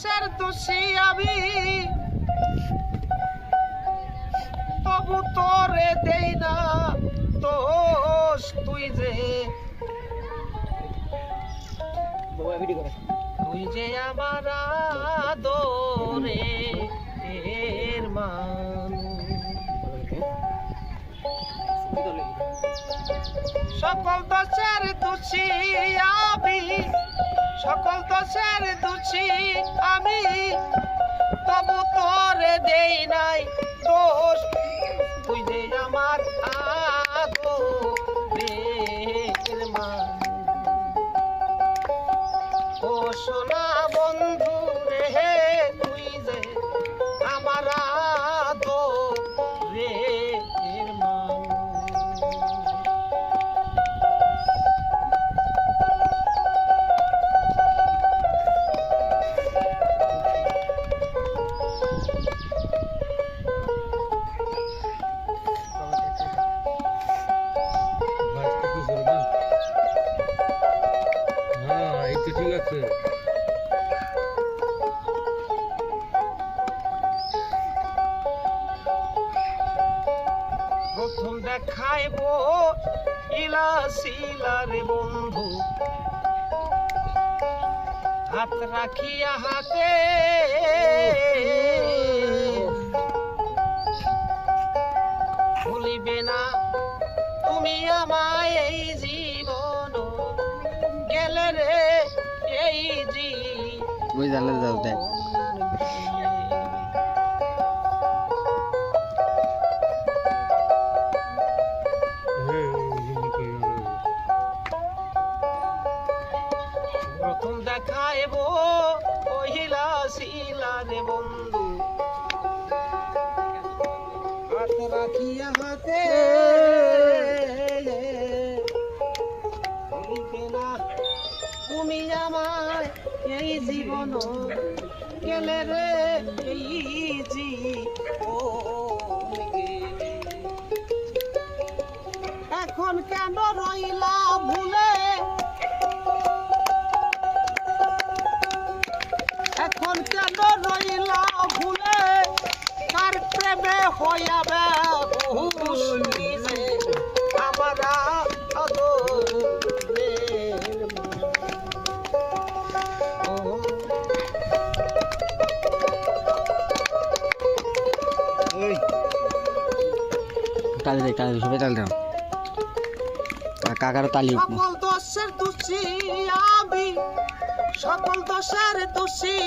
দোষের দোষী আমি, তবু তোরে দেই না দোষ। তুই যে আমার আদরের মানুষ। সকল দোষের দোষী আমি, সকল দোষের দোষী আমি, তবু তোরে দেই নাই দোষ। তুই যে আমার আদরের মানুষ। ও সোনা বন্ধু রে, তুই যে আমার আদরের মানুষ। ঠিক আছে। প্রথম দেখাইব ইলাসিলারে বন্ধু, হাত রাখিয়া হাতে ভুলিবে না তুমি আমায় এই জীবন গেলে রে এই বুঝালে যাও দেখ প্রথম দেখাইব কহিলা শিলারে বন্ধু, হাত রাখিয়া হাতে বলিবে না তুমি আমায় এই জীবন গেলে রে এই এখন কেন রইলা ভুলে, এখন কেন রইলা ভুলে, তার প্রেমে হইয়াবে আমার তালি দে তালি সবাই তালি দাও কাকারও তালি সকল দোষের দোষী আমি, সকল দোষের দোষী